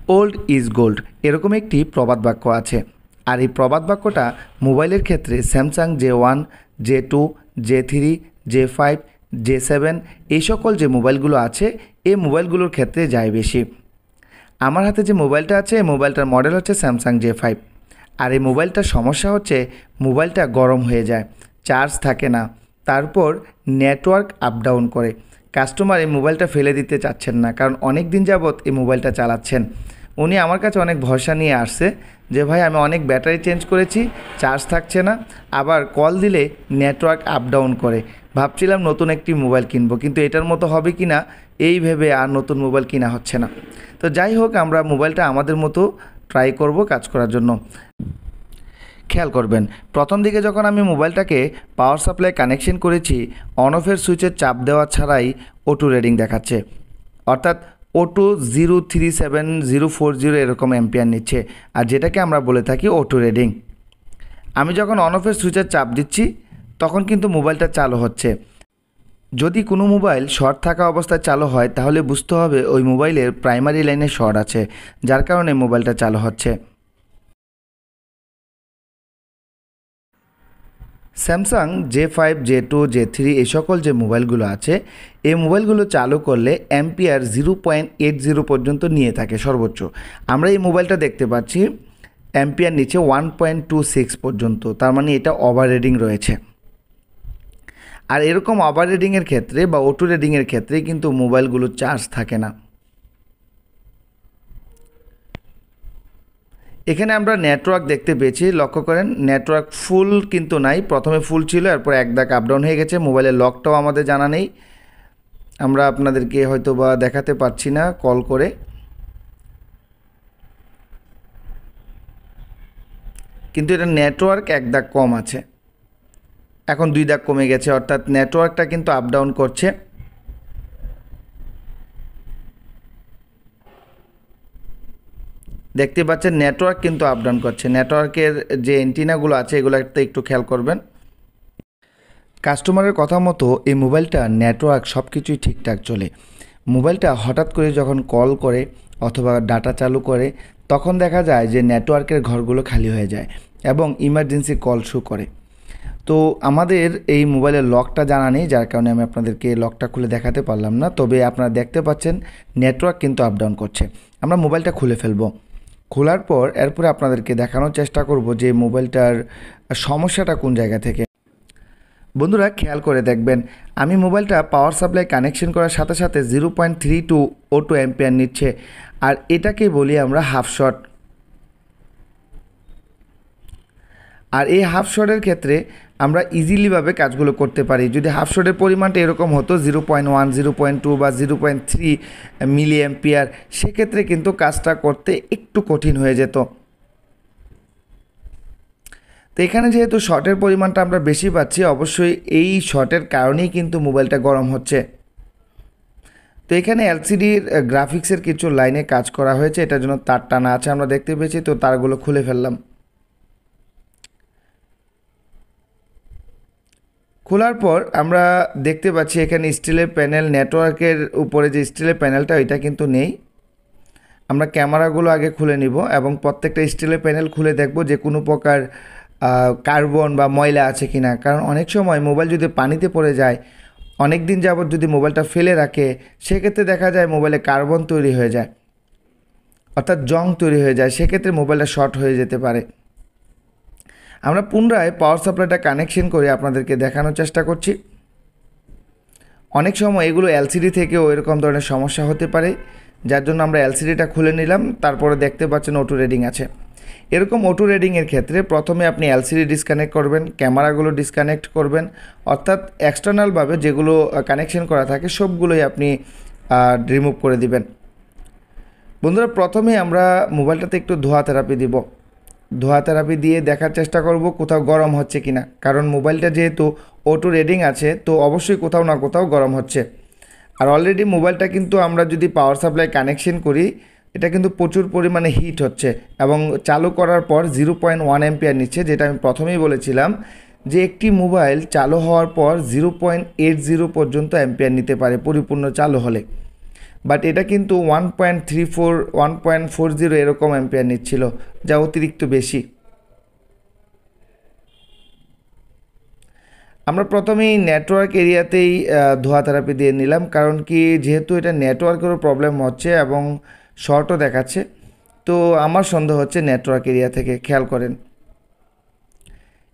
Old is gold এরকম একটি প্রবাদ বাক্য আছে। আর এই প্রবাদ বাক্যটা মোবাইলের ক্ষেত্রে Samsung J1, J2, J3, J5, J7 এই সকল যে মোবাইলগুলো আছে এই মোবাইলগুলোর ক্ষেত্রে যায় বেশি। আমার হাতে যে মোবাইলটা আছে এই মোবাইলটার মডেল হচ্ছে স্যামসাং J5। আর এই মোবাইলটার সমস্যা হচ্ছে মোবাইলটা গরম হয়ে যায়, চার্জ থাকে না, তারপর নেটওয়ার্ক আপ ডাউন করে। কাস্টমার এই মোবাইলটা ফেলে দিতে চাচ্ছেন না, কারণ অনেক দিন যাবৎ এই মোবাইলটা চালাচ্ছেন। উনি আমার কাছে অনেক ভরসা নিয়ে আসছে যে ভাই আমি অনেক ব্যাটারি চেঞ্জ করেছি, চার্জ থাকছে না, আবার কল দিলে নেটওয়ার্ক আপ ডাউন করে। ভাবছিলাম নতুন একটি মোবাইল কিনবো, কিন্তু এটার মতো হবে কি না এই ভেবে আর নতুন মোবাইল কিনা হচ্ছে না। তো যাই হোক, আমরা মোবাইলটা আমাদের মতো ট্রাই করব কাজ করার জন্য। খেয়াল করবেন, প্রথম দিকে যখন আমি মোবাইলটাকে পাওয়ার সাপ্লাই কানেকশন করেছি, অন অফের সুইচের চাপ দেওয়া ছাড়াই অটো রিডিং দেখাচ্ছে, অর্থাৎ অটো 037-040 এরকম অ্যাম্পিয়ার নিচ্ছে, আর যেটাকে আমরা বলে থাকি অটো রিডিং। আমি যখন অন অফের সুইচের চাপ দিচ্ছি তখন কিন্তু মোবাইলটা চালু হচ্ছে। যদি কোনো মোবাইল শর্ট থাকা অবস্থায় চালু হয় তাহলে বুঝতে হবে ওই মোবাইলের প্রাইমারি লাইনে শর্ট আছে, যার কারণে মোবাইলটা চালু হচ্ছে। স্যামসাং J5, J2, J3 এই সকল যে মোবাইলগুলো আছে এই মোবাইলগুলো চালু করলে অ্যাম্পিয়ার 0.80 পর্যন্ত নিয়ে থাকে সর্বোচ্চ। আমরা এই মোবাইলটা দেখতে পাচ্ছি অ্যাম্পিয়ার নিচে 1.26 পর্যন্ত, তার মানে এটা ওভার রিডিং রয়েছে। আর এরকম ওভার রিডিংয়ের ক্ষেত্রে বা অটো রিডিংয়ের ক্ষেত্রে কিন্তু মোবাইলগুলো চার্জ থাকে না। এখানে আমরা নেটওয়ার্ক দেখতে পেয়েছি, লক্ষ্য করেন নেটওয়ার্ক ফুল কিন্তু নাই, প্রথমে ফুল ছিল এরপর এক দাগ আপ ডাউন হয়ে গেছে। মোবাইলের লকটাও আমাদের জানা নেই, আমরা আপনাদেরকে হয়তো বা দেখাতে পারছি না কল করে, কিন্তু এটা নেটওয়ার্ক এক দাগ কম আছে, এখন 2 দাগ কমে গেছে, অর্থাৎ নেটওয়ার্কটা কিন্তু আপ ডাউন করছে। দেখতে পাচ্ছেন নেটওয়ার্ক কিন্তু আপ ডাউন করছে। নেটওয়ার্কের যে অ্যান্টিনাগুলো আছে এগুলোতে একটু খেয়াল করবেন। কাস্টমারের কথা মতো এই মোবাইলটা নেটওয়ার্ক সব কিছুই ঠিকঠাক চলে। মোবাইলটা হঠাৎ করে যখন কল করে অথবা ডাটা চালু করে তখন দেখা যায় যে নেটওয়ার্কের ঘরগুলো খালি হয়ে যায় এবং ইমার্জেন্সি কল শো করে। তো আমাদের এই মোবাইলের লকটা জানা নেই, যার কারণে আমি আপনাদেরকে লকটা খুলে দেখাতে পারলাম না, তবে আপনারা দেখতে পাচ্ছেন নেটওয়ার্ক কিন্তু আপ ডাউন করছে। আমরা মোবাইলটা খুলে ফেলবো, খোলার পর এরপরে আপনাদেরকে দেখানোর চেষ্টা করব যে মোবাইলটার সমস্যাটা কোন জায়গা থেকে। বন্ধুরা খেয়াল করে দেখবেন, আমি মোবাইলটা পাওয়ার সাপ্লাই কানেকশন করার সাথে সাথে 0.32 অটো অ্যাম্পিয়ার নিচ্ছে, আর এটাকেই বলি আমরা হাফ শট। আর এই হাফ শটের ক্ষেত্রে আমরা ইজিলিভাবে কাজগুলো করতে পারি। যদি হাফ শটের পরিমাণটা এরকম হতো 0.1, 0.2 বা 0.3 মিলি অ্যাম্পিয়ার, সেক্ষেত্রে কিন্তু কাজটা করতে একটু কঠিন হয়ে যেত। তো এখানে যেহেতু শটের পরিমাণটা আমরা বেশি পাচ্ছি, অবশ্যই এই শটের কারণেই কিন্তু মোবাইলটা গরম হচ্ছে। তো এখানে এলসিডির গ্রাফিক্সের কিছু লাইনে কাজ করা হয়েছে, এটার জন্য তার টানা আছে আমরা দেখতে পেয়েছি, তো তারগুলো খুলে ফেললাম। খোলার পর আমরা দেখতে পাচ্ছি এখানে স্টিলের প্যানেল, নেটওয়ার্কের উপরে যে স্টিলের প্যানেলটা এটা কিন্তু নেই। আমরা ক্যামেরাগুলো আগে খুলে নিব এবং প্রত্যেকটা স্টিলের প্যানেল খুলে দেখব যে কোনো প্রকার কার্বন বা ময়লা আছে কিনা, কারণ অনেক সময় মোবাইল যদি পানিতে পড়ে যায়, অনেক দিন যাবত যদি মোবাইলটা ফেলে রাখে, সেক্ষেত্রে দেখা যায় মোবাইলে কার্বন তৈরি হয়ে যায়, অর্থাৎ জং তৈরি হয়ে যায়, সেক্ষেত্রে মোবাইলটা শর্ট হয়ে যেতে পারে। আমরা পুনরায় পাওয়ার সাপ্লাইটা কানেকশন করে আপনাদেরকে দেখানোর চেষ্টা করছি। অনেক সময় এগুলো এলসিডি থেকেও এরকম ধরনের সমস্যা হতে পারে, যার জন্য আমরা এলসিডিটা খুলে নিলাম। তারপরে দেখতে পাচ্ছেন অটো রিডিং আছে। এরকম অটো রিডিংয়ের ক্ষেত্রে প্রথমে আপনি এলসিডি ডিসকানেক্ট করবেন, ক্যামেরাগুলো ডিসকানেক্ট করবেন, অর্থাৎ এক্সটার্নালভাবে যেগুলো কানেকশন করা থাকে সবগুলোই আপনি রিমুভ করে দিবেন। বন্ধুরা প্রথমে আমরা মোবাইলটাতে একটু ধোয়া থেরাপি দিব। ধোয়া থেরাপি দিয়ে দেখার চেষ্টা করব কোথাও গরম হচ্ছে কিনা, কারণ মোবাইলটা যেহেতু অটো রিডিং আছে তো অবশ্যই কোথাও না কোথাও গরম হচ্ছে। আর অলরেডি মোবাইলটা কিন্তু আমরা যদি পাওয়ার সাপ্লাই কানেকশন করি এটা কিন্তু প্রচুর পরিমাণে হিট হচ্ছে এবং চালু করার পর 0.1 অ্যাম্পিয়ার নিচ্ছে, যেটা আমি প্রথমেই বলেছিলাম যে একটি মোবাইল চালু হওয়ার পর 0.80 পর্যন্ত অ্যাম্পিয়ার নিতে পারে পরিপূর্ণ চালু হলে। বাট এটা কিন্তু 1.34 1.40 এরকম অ্যাম্পিয়ার নিচ্ছিল, যা অতিরিক্ত বেশি। আমরা প্রথমেই নেটওয়ার্ক এরিয়াতেই ধোঁয়া থেরাপি দিয়ে নিলাম, কারণ কি যেহেতু এটা নেটওয়ার্কেরও প্রবলেম হচ্ছে এবং শর্টও দেখাচ্ছে, তো আমার সন্দেহ হচ্ছে নেটওয়ার্ক এরিয়া থেকে। খেয়াল করেন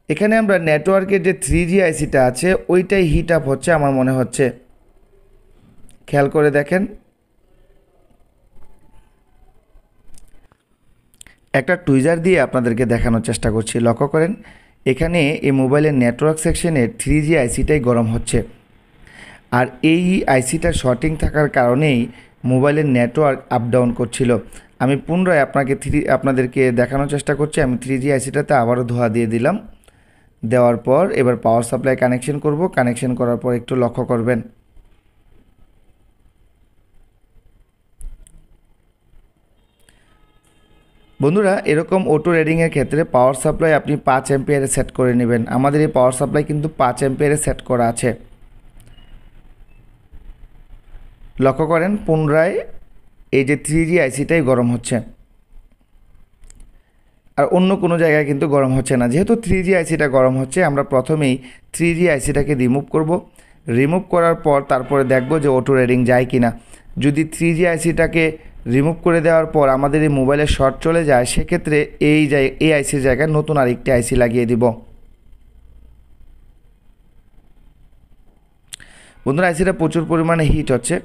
এখানে আমরা নেটওয়ার্কের যে 3G আইসিটা আছে ওইটাই হিট আপ হচ্ছে আমার মনে হচ্ছে। খেয়াল করে দেখেন, একটা টুইজার দিয়ে আপনাদেরকে দেখানোর চেষ্টা করছি। লক্ষ্য করেন এখানে এই মোবাইলের নেটওয়ার্ক সেকশনের 3G আইসিটাই গরম হচ্ছে, আর এই আইসিটা শর্টিং থাকার কারণেই মোবাইলের নেটওয়ার্ক আপ ডাউন করছিল। আমি পুনরায় আপনাদেরকে দেখানোর চেষ্টা করছি। আমি 3G আইসিটাতে আবারও ধোঁয়া দিয়ে দিলাম। দেওয়ার পর এবার পাওয়ার সাপ্লাই কানেকশন করব। কানেকশন করার পর একটু লক্ষ্য করবেন, বন্ধুরা এরকম অটো রেডিংয়ের ক্ষেত্রে পাওয়ার সাপ্লাই আপনি 5 অ্যাম্পিয়ারে সেট করে নেবেন। আমাদের এই পাওয়ার সাপ্লাই কিন্তু 5 অ্যাম্পিয়ারে সেট করা আছে। লক্ষ্য করেন পুনরায় এই যে 3G আইসিটাই গরম হচ্ছে, আর অন্য কোনো জায়গায় কিন্তু গরম হচ্ছে না। যেহেতু 3G আইসিটা গরম হচ্ছে, আমরা প্রথমেই 3G আইসিটাকে রিমুভ করব। রিমুভ করার পর তারপরে দেখব যে অটো রেডিং যায় কি না। যদি 3G আইসিটাকে রিমুভ করে দেওয়ার পর আমাদের এই মোবাইলের শর্ট চলে যায়, সেক্ষেত্রে এই আইসির জায়গায় নতুন আরেকটি আইসি লাগিয়ে দিব। বন্ধুরা আইসিটা প্রচুর পরিমাণে হিট হচ্ছে।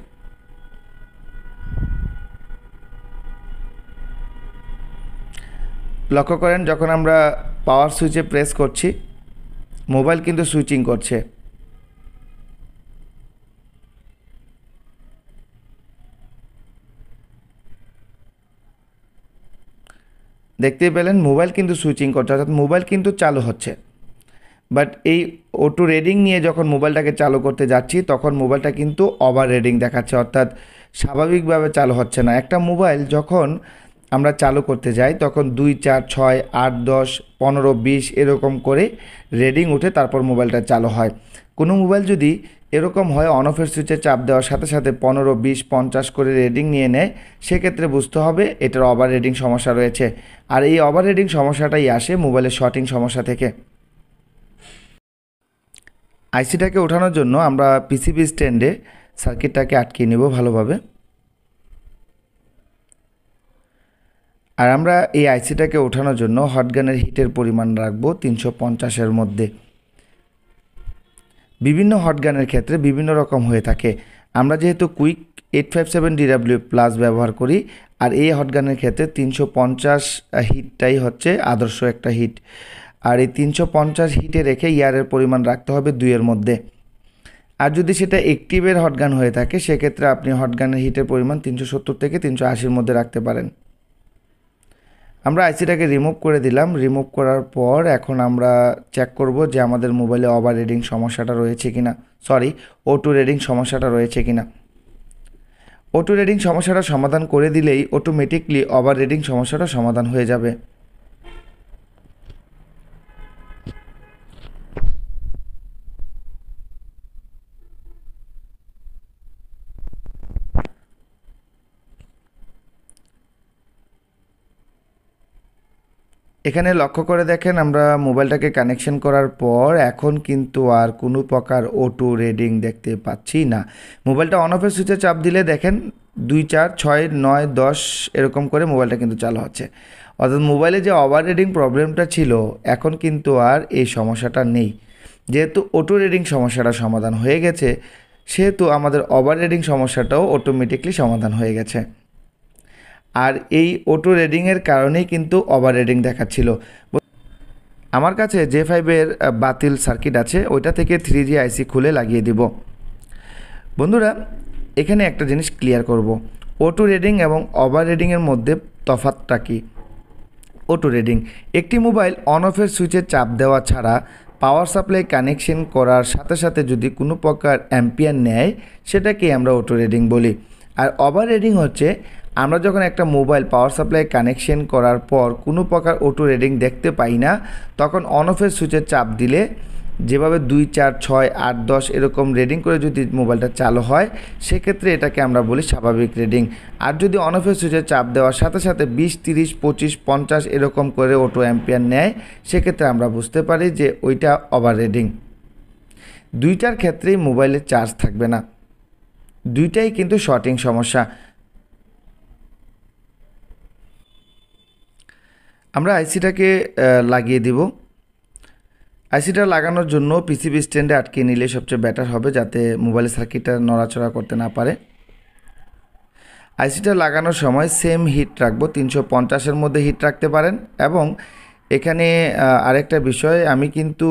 লক্ষ্য করেন যখন আমরা পাওয়ার সুইচে প্রেস করছি, মোবাইল কিন্তু সুইচিং করছে। দেখতেই পেলেন মোবাইল কিন্তু সুইচিং করছে, অর্থাৎ মোবাইল কিন্তু চালু হচ্ছে। বাট এই অটো রেডিং নিয়ে যখন মোবাইলটাকে চালু করতে যাচ্ছি, তখন মোবাইলটা কিন্তু ওভার রেডিং দেখাচ্ছে, অর্থাৎ স্বাভাবিকভাবে চালু হচ্ছে না। একটা মোবাইল যখন আমরা চালু করতে যাই তখন 2, 4, 6, 8, 10, 15, 20 এরকম করে রেডিং উঠে তারপর মোবাইলটা চালু হয়। কোনো মোবাইল যদি এরকম হয় অন অফের সুইচে চাপ দেওয়ার সাথে সাথে 15, 20, 50 করে রেডিং নিয়ে নেয়, সেক্ষেত্রে বুঝতে হবে এটার ওভার রেডিং সমস্যা রয়েছে। আর এই ওভার রেডিং সমস্যাটাই আসে মোবাইলের শর্টিং সমস্যা থেকে। আইসিটাকে ওঠানোর জন্য আমরা পিসিবি স্ট্যান্ডে সার্কিটটাকে আটকিয়ে নেব ভালোভাবে। আর আমরা এই আইসিটাকে ওঠানোর জন্য হটগানের হিটের পরিমাণ রাখবো 350-এর মধ্যে। বিভিন্ন হটগানের ক্ষেত্রে বিভিন্ন রকম হয়ে থাকে। আমরা যেহেতু কুইক 857DW+ ব্যবহার করি, আর এই হটগানের ক্ষেত্রে 350 হিটটাই হচ্ছে আদর্শ একটা হিট। আর এই 350 হিটে রেখে ইয়ারের পরিমাণ রাখতে হবে 2-এর মধ্যে। আর যদি সেটা অ্যাক্টিভের হটগান হয়ে থাকে, সেক্ষেত্রে আপনি হটগানের হিটের পরিমাণ 370 থেকে 380-এর মধ্যে রাখতে পারেন। আমরা আইসিটাকে রিমুভ করে দিলাম। রিমুভ করার পর এখন আমরা চেক করব যে আমাদের মোবাইলে ওভার রেডিং সমস্যাটা রয়েছে কিনা, অটো রেডিং সমস্যাটা রয়েছে কিনা। অটো রেডিং সমস্যাটা সমাধান করে দিলেই অটোমেটিকলি ওভার রেডিং সমস্যাটা সমাধান হয়ে যাবে। এখানে লক্ষ্য করে দেখেন আমরা মোবাইলটাকে কানেকশন করার পর এখন কিন্তু আর কোনো প্রকার অটো রেডিং দেখতে পাচ্ছি না। মোবাইলটা অন অফের সুইচে চাপ দিলে দেখেন 2, 4, 6, 9, 10 এরকম করে মোবাইলটা কিন্তু চালু হচ্ছে। অর্থাৎ মোবাইলে যে ওভার রেডিং প্রবলেমটা ছিল এখন কিন্তু আর এই সমস্যাটা নেই। যেহেতু অটো রেডিং সমস্যাটা সমাধান হয়ে গেছে, সেহেতু আমাদের ওভার রেডিং সমস্যাটাও অটোমেটিকলি সমাধান হয়ে গেছে। আর এই অটো রেডিংয়ের কারণেই কিন্তু ওভার রেডিং দেখাচ্ছিল। আমার কাছে J5-এর বাতিল সার্কিট আছে, ওইটা থেকে 3G আইসি খুলে লাগিয়ে দিব। বন্ধুরা এখানে একটা জিনিস ক্লিয়ার করব, অটো রেডিং এবং ওভার রেডিংয়ের মধ্যে তফাৎটা কী। অটো রেডিং একটি মোবাইল অন অফের সুইচে চাপ দেওয়া ছাড়া পাওয়ার সাপ্লাই কানেকশন করার সাথে সাথে যদি কোনো প্রকার অ্যাম্পিয়ার নেয়, সেটাকে আমরা অটো রেডিং বলি। আর ওভার রেডিং হচ্ছে আমরা যখন একটা মোবাইল পাওয়ার সাপ্লাই কানেকশন করার পর কোনো প্রকার অটো রেডিং দেখতে পাই না, তখন অন অফের সুইচে চাপ দিলে যেভাবে 2 4 6 8 10 এরকম রেডিং করে যদি মোবাইলটা চালু হয় সেক্ষেত্রে এটাকে আমরা বলি স্বাভাবিক রেডিং। আর যদি অন অফের সুইচে চাপ দেওয়ার সাথে সাথে 20 30 25 50 এরকম করে অটো অ্যাম্পিয়ার নেয় সেক্ষেত্রে আমরা বুঝতে পারি যে ওইটা ওভার রেডিং। দুইটার ক্ষেত্রেই মোবাইলে চার্জ থাকবে না, দুইটাই কিন্তু শর্টিং সমস্যা। আমরা আইসিটাকে লাগিয়ে দিব। আইসিটা লাগানোর জন্য পিসিবি স্ট্যান্ডে আটকে নিলে সবচেয়ে বেটার হবে, যাতে মোবাইলের সার্কিটটা নড়াচড়া করতে না পারে। আইসিটা লাগানোর সময় সেম হিট রাখবো, 350-এর মধ্যে হিট রাখতে পারেন। এবং এখানে আরেকটা বিষয়, আমি কিন্তু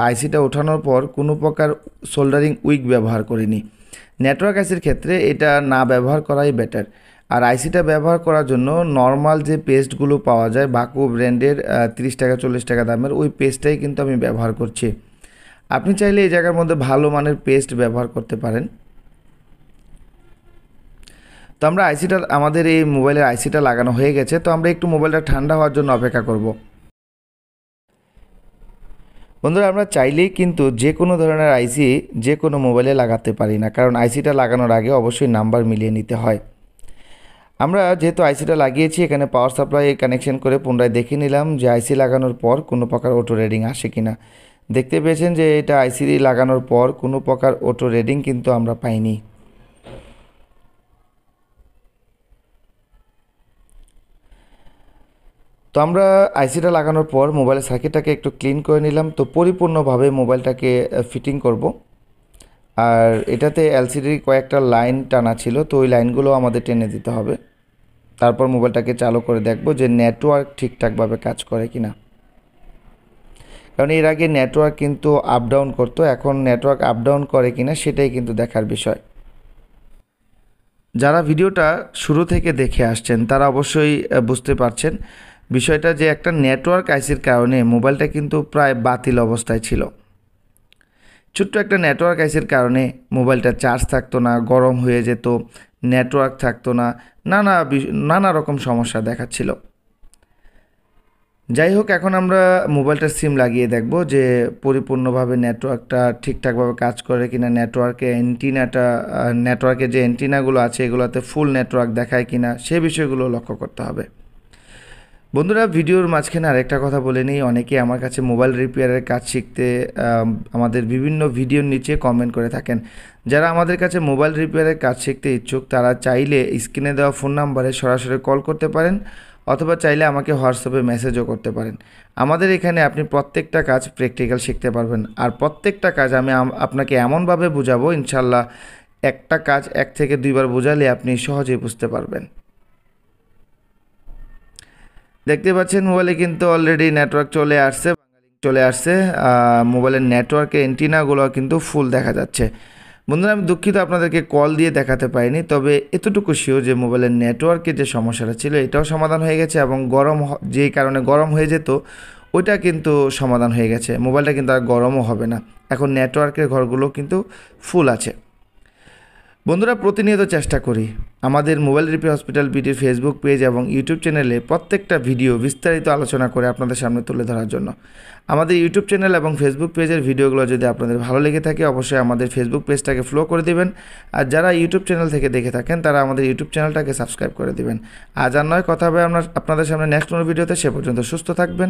আইসিটা ওঠানোর পর কোনো প্রকার সোল্ডারিং উইক ব্যবহার করিনি। নেটওয়ার্ক আইসির ক্ষেত্রে এটা না ব্যবহার করাই বেটার। আর আইসিটা ব্যবহার করার জন্য নর্মাল যে পেস্টগুলো পাওয়া যায় বাকু ব্র্যান্ডের 30 টাকা 40 টাকা দামের, ওই পেস্টটাই কিন্তু আমি ব্যবহার করছি। আপনি চাইলে এই জায়গার মধ্যে ভালো মানের পেস্ট ব্যবহার করতে পারেন। তো আমরা আমাদের এই মোবাইলের আইসিটা লাগানো হয়ে গেছে। তো আমরা একটু মোবাইলটা ঠান্ডা হওয়ার জন্য অপেক্ষা করব। বন্ধুরা, আমরা চাইলেই কিন্তু যে কোনো ধরনের আইসি যে কোনো মোবাইলে লাগাতে পারি না, কারণ আইসিটা লাগানোর আগে অবশ্যই নাম্বার মিলিয়ে নিতে হয়। আমরা যেহেতু আইসিটা লাগিয়েছি, এখানে পাওয়ার সাপ্লাই কানেকশন করে পুনরায় দেখে নিলাম যে আইসি লাগানোর পর কোনো প্রকার অটো রিডিং আসে কিনা। দেখতে পেয়েছেন যে এটা আইসি লাগানোর পর কোনো প্রকার অটো রিডিং কিন্তু আমরা পাইনি। তো আমরা আইসিটা লাগানোর পর মোবাইলের সার্কিটটাকে একটু ক্লিন করে নিলাম। তো পরিপূর্ণভাবে মোবাইলটাকে ফিটিং করব। আর এটাতে এলসিডির কয়েকটা লাইন টানা ছিল, তো ওই লাইনগুলো আমাদের টেনে দিতে হবে। তারপর মোবাইলটাকে চালু করে দেখব যে নেটওয়ার্ক ঠিকঠাকভাবে কাজ করে কিনা। কারণ এর আগে নেটওয়ার্ক কিন্তু আপ ডাউন করতো, এখন নেটওয়ার্ক আপ ডাউন করে কিনা সেটাই কিন্তু দেখার বিষয়। যারা ভিডিওটা শুরু থেকে দেখে আসছেন তারা অবশ্যই বুঝতে পারছেন বিষয়টা, যে একটা নেটওয়ার্ক আইসির কারণে মোবাইলটা কিন্তু প্রায় বাতিল অবস্থায় ছিল। ছোট্ট একটা নেটওয়ার্ক আইসির কারণে মোবাইলটা চার্জ থাকতো না, গরম হয়ে যেত, নেটওয়ার্ক থাকতো না, নানা রকম সমস্যা দেখাচ্ছিল। যাই হোক, এখন আমরা মোবাইলটার সিম লাগিয়ে দেখব যে পরিপূর্ণভাবে নেটওয়ার্কটা ঠিকঠাকভাবে কাজ করে কিনা, নেটওয়ার্কের যে অ্যান্টিনাগুলো আছে এগুলোতে ফুল নেটওয়ার্ক দেখায় কিনা, সে বিষয়গুলো লক্ষ্য করতে হবে। বন্ধুরা, ভিডিওর মাঝখানে আরেকটা কথা বলে নিই, অনেকে আমার কাছে মোবাইল রিপেয়ারের কাজ শিখতে আমাদের বিভিন্ন ভিডিওর নিচে কমেন্ট করে থাকেন। যারা আমাদের কাছে মোবাইল রিপেয়ারের কাজ শিখতে ইচ্ছুক তারা চাইলে স্ক্রিনে দেওয়া ফোন নাম্বারে সরাসরি কল করতে পারেন, অথবা চাইলে আমাকে হোয়াটসঅ্যাপে মেসেজও করতে পারেন। আমাদের এখানে আপনি প্রত্যেকটা কাজ প্র্যাকটিক্যাল শিখতে পারবেন। আর প্রত্যেকটা কাজ আমি আপনাকে এমনভাবে বোঝাবো, ইনশাল্লাহ একটা কাজ 1 থেকে 2 বার বোঝালে আপনি সহজেই বুঝতে পারবেন। দেখতে পাচ্ছেন মোবাইলে কিন্তু অলরেডি নেটওয়ার্ক চলে আসছে। মোবাইলের নেটওয়ার্কের এন্টিনাগুলো কিন্তু ফুল দেখা যাচ্ছে। বন্ধুরা, আমি দুঃখিত আপনাদেরকে কল দিয়ে দেখাতে পারিনি, তবে এতটুকু শিওর যে মোবাইলের নেটওয়ার্কের যে সমস্যাটা ছিল এটাও সমাধান হয়ে গেছে, এবং যেই কারণে গরম হয়ে যেত ওইটা কিন্তু সমাধান হয়ে গেছে। মোবাইলটা কিন্তু আর গরমও হবে না, এখন নেটওয়ার্কের ঘরগুলো কিন্তু ফুল আছে। বন্ধুরা, প্রতিনিয়ত চেষ্টা করি আমাদের মোবাইল রিপেয়ার হসপিটাল বিডির ফেসবুক পেজ এবং ইউটিউব চ্যানেলে প্রত্যেকটা ভিডিও বিস্তারিত আলোচনা করে আপনাদের সামনে তুলে ধরার জন্য। আমাদের ইউটিউব চ্যানেল এবং ফেসবুক পেজের ভিডিওগুলো যদি আপনাদের ভালো লেগে থাকে অবশ্যই আমাদের ফেসবুক পেজটাকে ফলো করে দিবেন। আর যারা ইউটিউব চ্যানেল থেকে দেখে থাকেন তারা আমাদের ইউটিউব চ্যানেলটাকে সাবস্ক্রাইব করে দিবেন। আজ আর নয়, কথা হবে আপনাদের সামনে নেক্সট কোনো ভিডিওতে। সে পর্যন্ত সুস্থ থাকবেন।